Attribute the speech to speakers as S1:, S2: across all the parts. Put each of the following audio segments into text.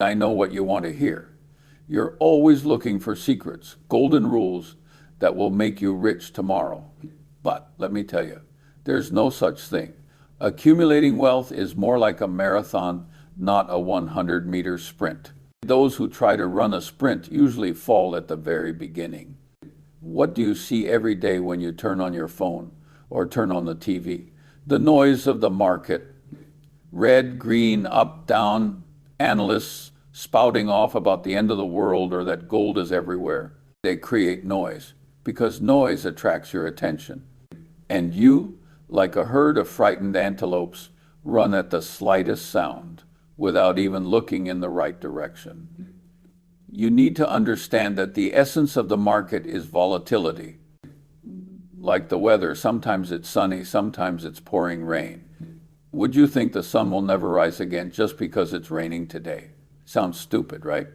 S1: I know what you want to hear. You're always looking for secrets, golden rules that will make you rich tomorrow. But let me tell you, there's no such thing. Accumulating wealth is more like a marathon, not a 100-meter sprint. Those who try to run a sprint usually fall at the very beginning. What do you see every day when you turn on your phone or turn on the TV? The noise of the market. Red, green, up, down, analysts spouting off about the end of the world or that gold is everywhere. They create noise because noise attracts your attention. And you, like a herd of frightened antelopes, run at the slightest sound without even looking in the right direction. You need to understand that the essence of the market is volatility. Like the weather, sometimes it's sunny, sometimes it's pouring rain. Would you think the sun will never rise again just because it's raining today? Sounds stupid, right?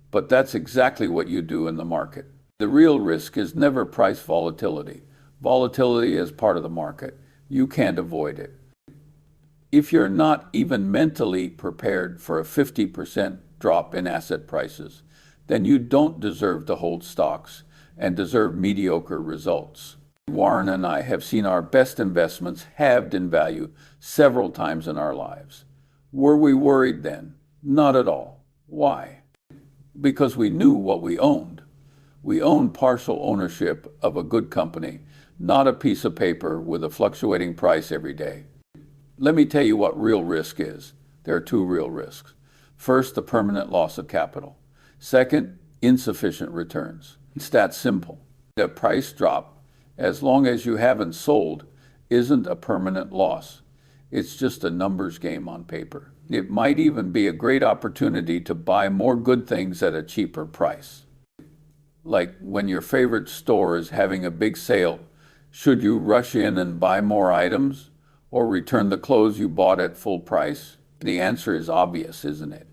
S1: But that's exactly what you do in the market. The real risk is never price volatility. Volatility is part of the market. You can't avoid it. If you're not even mentally prepared for a 50% drop in asset prices, then you don't deserve to hold stocks and deserve mediocre results. Warren and I have seen our best investments halved in value several times in our lives. Were we worried then? Not at all. Why? Because we knew what we owned. We owned partial ownership of a good company, not a piece of paper with a fluctuating price every day. Let me tell you what real risk is. There are two real risks. First, the permanent loss of capital. Second, insufficient returns. It's that simple. The price drop, as long as you haven't sold, isn't a permanent loss. It's just a numbers game on paper. It might even be a great opportunity to buy more good things at a cheaper price. Like when your favorite store is having a big sale, should you rush in and buy more items or return the clothes you bought at full price? The answer is obvious, isn't it?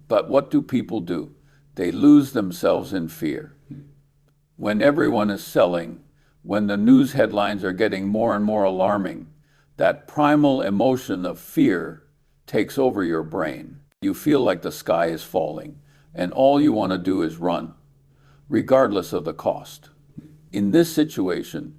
S1: But what do people do? They lose themselves in fear. When everyone is selling, when the news headlines are getting more and more alarming, that primal emotion of fear takes over your brain. You feel like the sky is falling, and all you want to do is run, regardless of the cost. In this situation,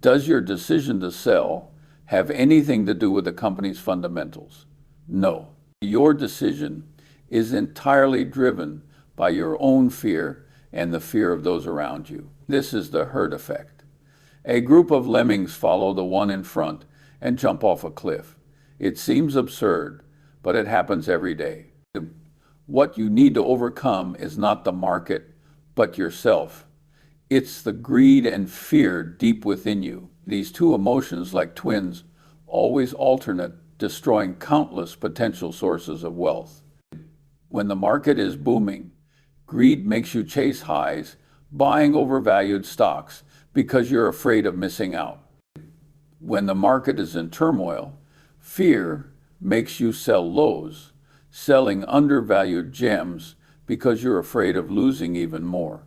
S1: does your decision to sell have anything to do with the company's fundamentals? No. Your decision is entirely driven by your own fear and the fear of those around you. This is the herd effect. A group of lemmings follow the one in front and jump off a cliff. It seems absurd, but it happens every day. What you need to overcome is not the market, but yourself. It's the greed and fear deep within you. These two emotions, like twins, always alternate, destroying countless potential sources of wealth. When the market is booming, greed makes you chase highs, buying overvalued stocks because you're afraid of missing out. When the market is in turmoil, fear makes you sell lows, selling undervalued gems because you're afraid of losing even more.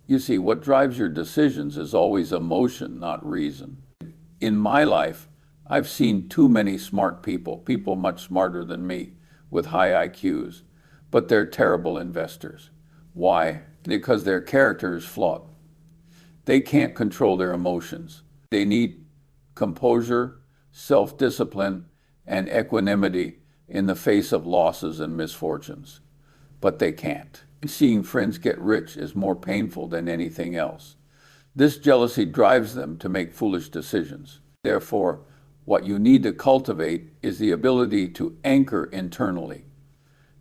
S1: You see, what drives your decisions is always emotion, not reason. In my life, I've seen too many smart people much smarter than me, with high IQs, but they're terrible investors. Why? Because their character is flawed. They can't control their emotions. They need composure, self-discipline, and equanimity in the face of losses and misfortunes. But they can't. Seeing friends get rich is more painful than anything else. This jealousy drives them to make foolish decisions. Therefore, what you need to cultivate is the ability to anchor internally.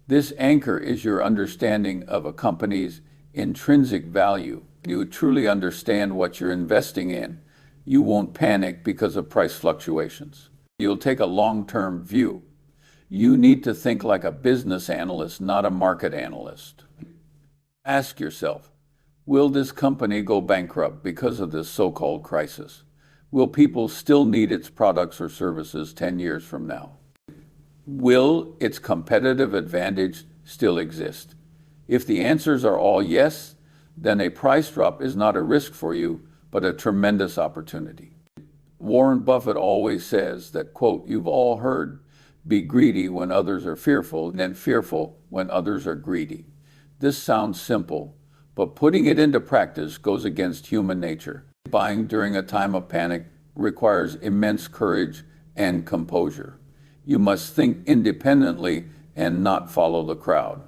S1: This anchor is your understanding of a company's intrinsic value. You truly understand what you're investing in. You won't panic because of price fluctuations. You'll take a long-term view. You need to think like a business analyst, not a market analyst. Ask yourself, will this company go bankrupt because of this so-called crisis? Will people still need its products or services 10 years from now? Will its competitive advantage still exist? If the answers are all yes, then a price drop is not a risk for you, but a tremendous opportunity. Warren Buffett always says that, quote, "You've all heard, Be greedy when others are fearful, and then fearful when others are greedy. This sounds simple, but putting it into practice goes against human nature. Buying during a time of panic requires immense courage and composure. You must think independently and not follow the crowd.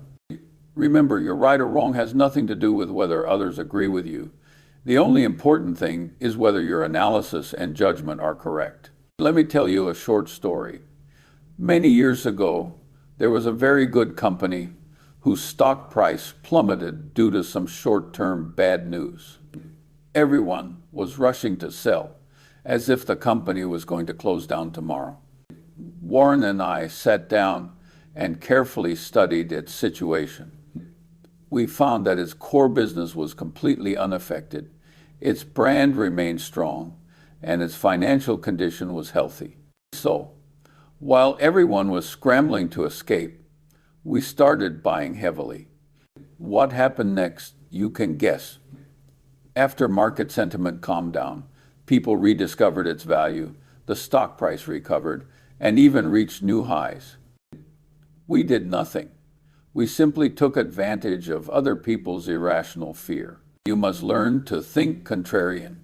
S1: Remember, your right or wrong has nothing to do with whether others agree with you. The only important thing is whether your analysis and judgment are correct. Let me tell you a short story. Many years ago, there was a very good company whose stock price plummeted due to some short-term bad news. Everyone was rushing to sell, as if the company was going to close down tomorrow. Warren and I sat down and carefully studied its situation. We found that its core business was completely unaffected, its brand remained strong, and its financial condition was healthy. So, while everyone was scrambling to escape, we started buying heavily. What happened next, you can guess. After market sentiment calmed down, people rediscovered its value, the stock price recovered, and even reached new highs. We did nothing. We simply took advantage of other people's irrational fear. You must learn to think contrarian.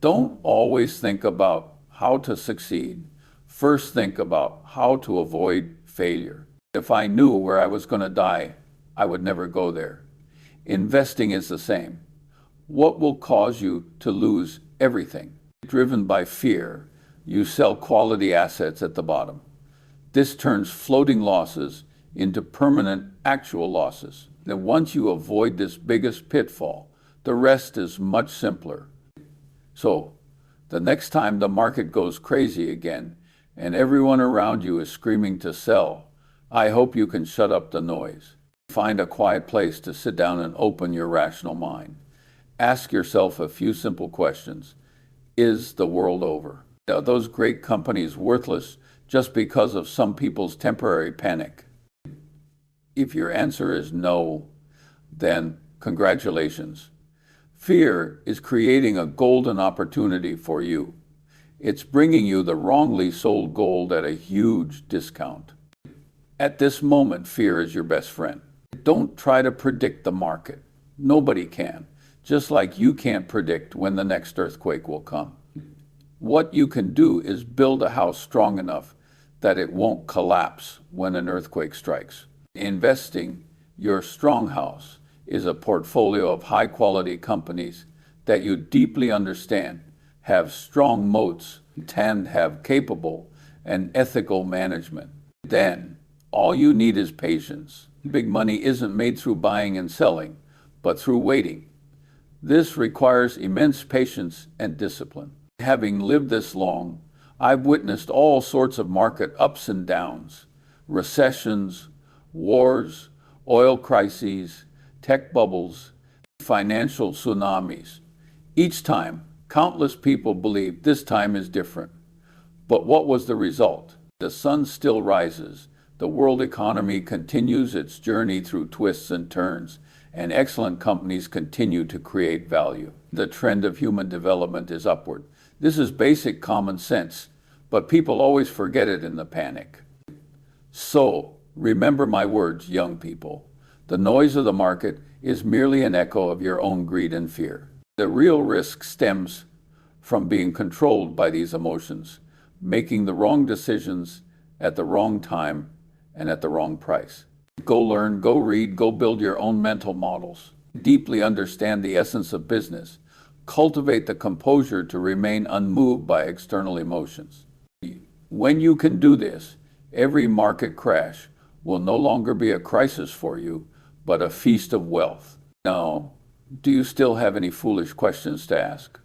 S1: Don't always think about how to succeed. First, think about how to avoid failure. If I knew where I was going to die, I would never go there. Investing is the same. What will cause you to lose everything? Driven by fear, you sell quality assets at the bottom. This turns floating losses into permanent actual losses. Then once you avoid this biggest pitfall, the rest is much simpler. So, the next time the market goes crazy again and everyone around you is screaming to sell, I hope you can shut up the noise. Find a quiet place to sit down and open your rational mind. Ask yourself a few simple questions. Is the world over? Are those great companies worthless just because of some people's temporary panic? If your answer is no, then congratulations. Fear is creating a golden opportunity for you. It's bringing you the wrongly sold gold at a huge discount. At this moment, fear is your best friend. Don't try to predict the market. Nobody can, just like you can't predict when the next earthquake will come. What you can do is build a house strong enough that it won't collapse when an earthquake strikes. Investing your strong house is a portfolio of high-quality companies that you deeply understand, have strong moats, and have capable and ethical management. Then, all you need is patience. Big money isn't made through buying and selling, but through waiting. This requires immense patience and discipline. Having lived this long, I've witnessed all sorts of market ups and downs, recessions, wars, oil crises, tech bubbles, financial tsunamis. Each time, countless people believed this time is different. But what was the result? The sun still rises, the world economy continues its journey through twists and turns, and excellent companies continue to create value. The trend of human development is upward. This is basic common sense, but people always forget it in the panic. So, remember my words, young people. The noise of the market is merely an echo of your own greed and fear. The real risk stems from being controlled by these emotions, making the wrong decisions at the wrong time and at the wrong price. Go learn, go read, go build your own mental models. Deeply understand the essence of business. Cultivate the composure to remain unmoved by external emotions. When you can do this, every market crash will no longer be a crisis for you, but a feast of wealth. Now, do you still have any foolish questions to ask?